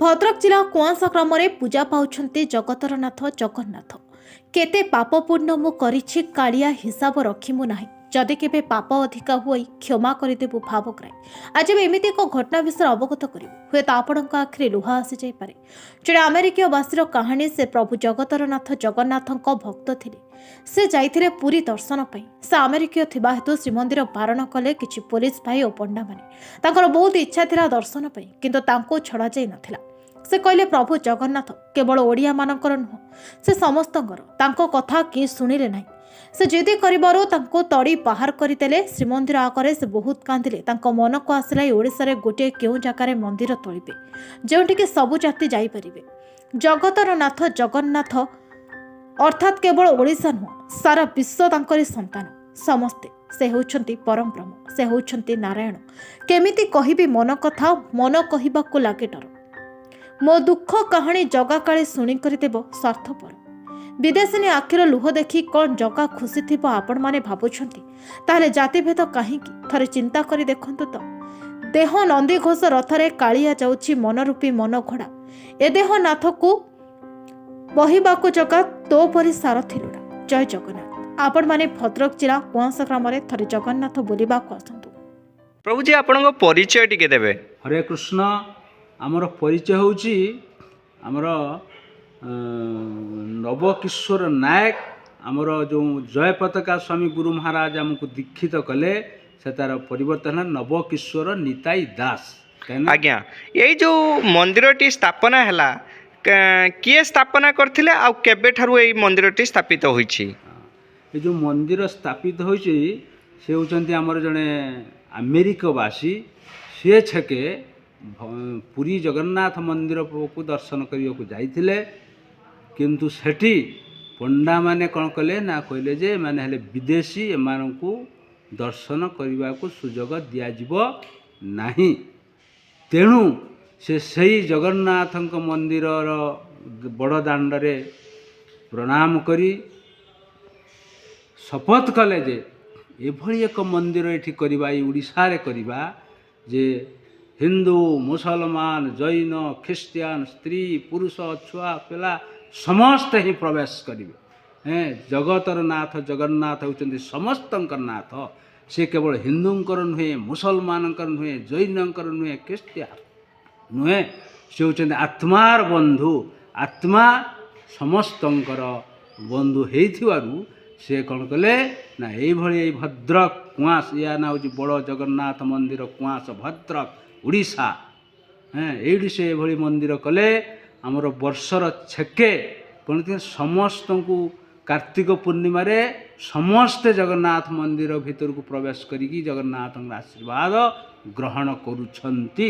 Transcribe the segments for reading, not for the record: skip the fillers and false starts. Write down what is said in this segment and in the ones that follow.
भद्रक जिला कुआंसा ग्राम में पूजा पाउछन्ते जगतर नाथ जगन्नाथ। केते पाप पुण्य मु करिछि कालिया हिसाब रखिमु नाही, जदि केबे पाप अधिका होई क्षमा करदेबु भावग्राही। आज एमिति एक घटना विषय अवगत करू, हुए तो आपणक आखिरी लुह आसी जाइपारे। जड़े अमेरिकीय बासीर कहानी, से प्रभु जगतर नाथ जगन्नाथଙ୍କ भक्त थिले। से जाइथिले पुरी दर्शन पाई। से अमेरिकीय थिबा हेतु श्रीमंदिर बारण कले किछि पुलिस भाई और पंडा माने। तांकर बहुत इच्छा थिला दर्शन पाई, किंतु तांको छड़ा जाई नथिला। से कहले प्रभु जगन्नाथ केवल ओडिया मानकर नुह, से समस्तଙ୍କର। तांको कथा कि सुनिले नाही। से जिदी करिबारो तांको तड़ी बाहर करदेले। श्रीमंदिर आगरे से बहुत कांदिले। तांको मन को आसला ओडिशा रे गोटे केउ जागारे मंदिर तोलिबे, जेउठिके सबु जाति जाई परिबे। जगतर नाथ जगन्नाथ अर्थात केवल ओडिशा नुह, सारा विश्व तांकरी संतान समस्ते। से होउछन्ति परम ब्रह्म, से होउछन्ति नारायण। केमिति कहिबी मन कथा, मन कहिबाकू लागे डर। मो दुख कहानी जगा काले शुणी करदेव स्वार्थपर। विदेशिनी आखिर लुह देखि कौन जगा खुशी थी आपण माने भावुछन्ति, ताहले जातिभेद कहीं थरे चिंता करी देखंतु तो। देह नंदी घोष रथरे कालिया जाउछि मनरूपी मन घोड़ा। ए देह नाथ को बहिबाकू जगा तो परि सारथी लोड़ा। जय जगन्नाथ। आपण माने भद्रक जिला कुआंसा ग्राम में थरे जगन्नाथ बुलिबाकू आसंतु। प्रभु जी आपन परिचय टिके देबे। हरे कृष्ण। आमर परिचय होउछि आमर नवकिशोर नायक। आमर जो जय पताका स्वामी गुरु महाराज आमको दीक्षित कले, से तार परिवर्तन नवकिशोर निताई दास। आज्ञा यही जो मंदिरटी स्थापना हैला, किए स्थापना करथिले आ केबे ठारू एई मंदिरटी स्थापित होईछि? ये जो मंदिर स्थापित होईछि से होचंती आमर जने अमेरिकावासी। से छके पुरी जगन्नाथ मंदिर को दर्शन करने को जाइथिले, किंतु सेठी पंडा माने कौन कले ना कहले जे माने हेले विदेशी एमानकू दर्शन करने को सुजोग दिया जिवो नाही। तेणु से सही जगन्नाथ मंदिर बड़ दांडरे प्रणाम करी शपथ कले जे एभली एक मंदिर एठी करबा, ओडिशा रे करबा, जे हिंदू मुसलमान जैन ख्रिस्टियान स्त्री पुरुष छुआ पिला समस्त ही प्रवेश करेंगे। जगतर नाथ जगन्नाथ होउछन्ति समस्तंकर नाथ। से केवल हिंदूंकर नुहे, मुसलमानंकर नुहे, जैनंकर नुहे, ख्रिस्टियान नुहे। से होउछन्ति आत्मार बंधु। आत्मा समस्तंकर बंधु हेइथिवारु से कौन कले ना एभली भद्रक कुआस, या ना होउछि बड़ जगन्नाथ मंदिर कुआस भद्रक ओडिशा। ये से एभली मंदिर कले। आमर वर्षर छेके कौन समस्त को कार्तिक पूर्णिमा रे समस्ते जगन्नाथ मंदिर भीतर को प्रवेश करी जगन्नाथ आशीर्वाद ग्रहण करुछन्ति।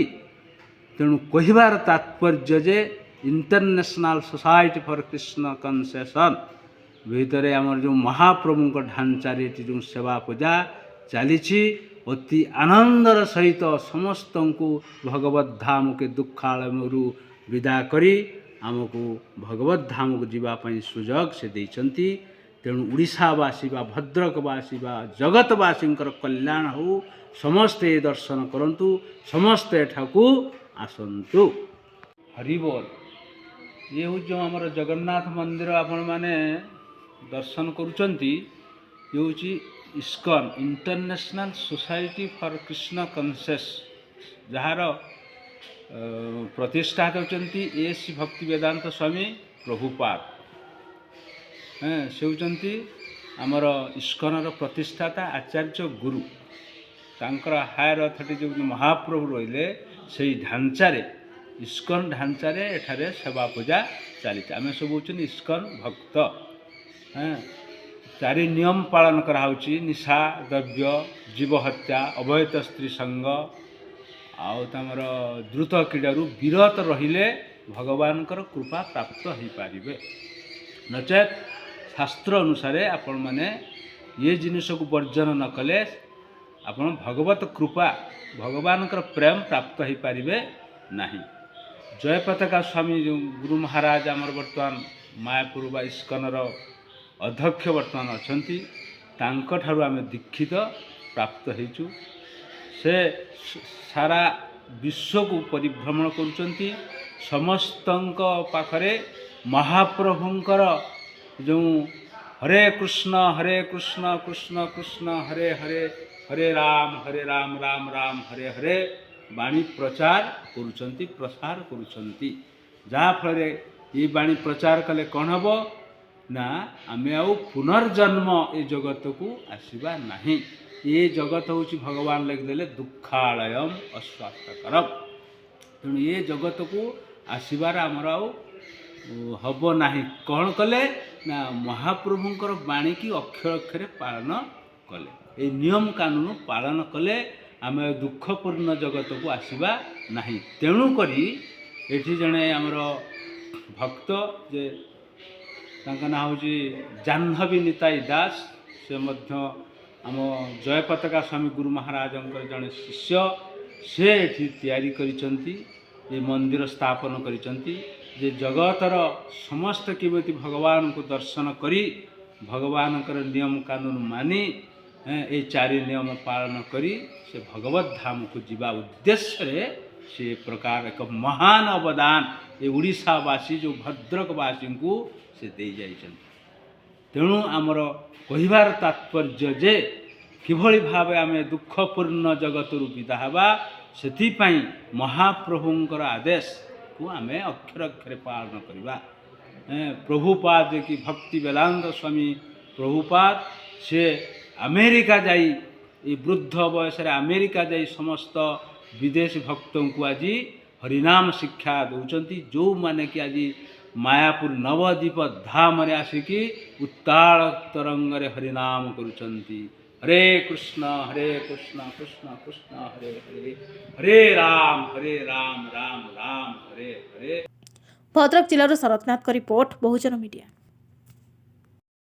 तेणु कहिबार तात्पर्य जे international society for Krishna consciousness भीतर आमर जो महाप्रभु को ढांचा जो सेवा पूजा चली अति आनंदर सहित समस्त को भगवत धाम के दुखालयु विदा करी आमको भगवत धाम को जीवाई सुजोग से देइछन्ति। तेणु ओडिशावासी बा भद्रकवासी बा जगतवासी कल्याण हो, समस्ते दर्शन करंतु, समस्ते एठाकू आसंतु। हरि बोल। ये हूँ जो आमर जगन्नाथ मंदिर आपण माने दर्शन करुचंती, ये हूँ ISKCON international society for Krishna consciousness, जार प्रतिष्ठाता होचंती एस भक्ति वेदांत स्वामी प्रभुपाद। से होचंती आमर इस्कॉनर प्रतिष्ठाता आचार्य गुरु। तांकर हायर अथॉरिटी जो महाप्रभु रहिले से ढांचारे इस्कॉन ढांचारे एठारे सेवा पूजा चली। आम सब होचन इस्कॉन भक्त। चारि नियम पालन कराउछि, निशा द्रव्य, जीव हत्या, अवैध स्त्री संग, आमर द्रुत क्रीडारू विरत रहिले भगवान कृपा प्राप्त हो पारे। नचेत शास्त्र अनुसार आपण माने ये जिनिस को वर्जन न कले आपण भगवत कृपा भगवान प्रेम प्राप्त हो पारे नहीं। जय पताका स्वामी जो गुरु महाराज आमर बर्तमान मायापुर बा इस्कनर अध्यक्ष बर्तमान अछंती, तांको ठारू आमे दीक्षित प्राप्त हेचु। से सारा विश्व को परिभ्रमण करुचंती, ସମସ୍ତଙ୍କ ପାଖରେ ମହାପ୍ରଭୁଙ୍କର ଯେଉଁ ହରେ କୃଷ୍ଣ କୃଷ୍ଣ କୃଷ୍ଣ ହରେ ହରେ ହରେ ରାମ ରାମ ରାମ ହରେ ହରେ ବାଣୀ ପ୍ରଚାର କରୁଛନ୍ତି, ପ୍ରସାର କରୁଛନ୍ତି। ଯାହାଫଳରେ ଏ ବାଣୀ ପ୍ରଚାର କଲେ କ'ଣ ହେବ ନା ଆମେ ଆଉ ପୁନର୍ଜନ୍ମ ଏ ଜଗତକୁ ଆସିବା ନାହିଁ। ଏ ଜଗତ ହେଉଛି ଭଗବାନ ଲେଖିଦେଲେ ଦୁଃଖାଳୟମ୍ ଅସ୍ୱାସ୍ଥ୍ୟକରମ୍। ତେଣୁ ଏ ଜଗତକୁ ଆସିବାର ଆମର ଆଉ ହେବ ନାହିଁ। କ'ଣ କଲେ ନା ମହାପ୍ରଭୁଙ୍କର ବାଣୀକି ଅକ୍ଷର ଅକ୍ଷରେ ପାଳନ କଲେ, এই ନିୟମ କାନୁନ ପାଳନ କଲେ ଆମେ ଦୁଃଖପୂର୍ଣ୍ଣ ଜଗତକୁ ଆସିବା ନାହିଁ। ତେଣୁକରି ଏଠି ଜଣେ ଆମର ଭକ୍ତ ଯେ ତାଙ୍କ ନାଁ ହେଉଛି ଜାହ୍ନବୀ ନିତାଇ ଦାସ, ସେ ମଧ୍ୟ ଆମ ଜୟପତାକା ସ୍ୱାମୀ ଗୁରୁ ମହାରାଜଙ୍କର ଜଣେ ଶିଷ୍ୟ। ସେ ଏଠି ତିଆରି କରିଛନ୍ତି, ଏ ମନ୍ଦିର ସ୍ଥାପନ କରିଛନ୍ତି ଯେ ଜଗତର ସମସ୍ତେ କେମିତି ଭଗବାନଙ୍କୁ ଦର୍ଶନ କରି ଭଗବାନଙ୍କର ନିୟମ କାନୁନ ମାନି এই ଚାରି ନିୟମ ପାଳନ କରି ସେ ଭଗବତ ଧାମକୁ ଯିବା ଉଦ୍ଦେଶ୍ୟରେ ସେ ପ୍ରକାର ଏକ ମହାନ ଅବଦାନ ଏ ଓଡ଼ିଶାବାସୀ ଯେଉଁ ଭଦ୍ରକବାସୀଙ୍କୁ ସେ ଦେଇଯାଇଛନ୍ତି। ତେଣୁ ଆମର କହିବାର ତାତ୍ପର୍ଯ୍ୟ ଯେ କିଭଳି ଭାବେ ଆମେ ଦୁଃଖପୂର୍ଣ୍ଣ ଜଗତରୁ ବିଦା ହେବା, ସେଥିପାଇଁ ମହାପ୍ରଭୁଙ୍କର ଆଦେଶକୁ ଆମେ ଅକ୍ଷର ଅକ୍ଷରେ ପାଳନ କରିବା। ପ୍ରଭୁପାଦ କି ଭକ୍ତି ବେଦାନ୍ତ ସ୍ୱାମୀ ପ୍ରଭୁପାଦ ସେ ଆମେରିକା ଯାଇ ଏ ବୃଦ୍ଧ ବୟସରେ ଆମେରିକା ଯାଇ ସମସ୍ତ ବିଦେଶୀ ଭକ୍ତଙ୍କୁ ଆଜି ହରିନାମ ଶିକ୍ଷା ଦେଉଛନ୍ତି, ଯେଉଁମାନେ କି ଆଜି ମାୟାପୁର ନବଦ୍ୱୀପ ଧାମରେ ଆସିକି ଉତ୍ତାଳ ତରଙ୍ଗରେ ହରିନାମ କରୁଛନ୍ତି। ହରେ କୃଷ୍ଣ କୃଷ୍ଣ କୃଷ୍ଣ ହରେ ହରେ ହରେ ରାମ ରାମ ରାମ ହରେ ହରେ। ଭଦ୍ରକ ଜିଲ୍ଲାରୁ ଶରତନାଥଙ୍କ ରିପୋର୍ଟ, ବହୁଜନ ମିଡ଼ିଆ।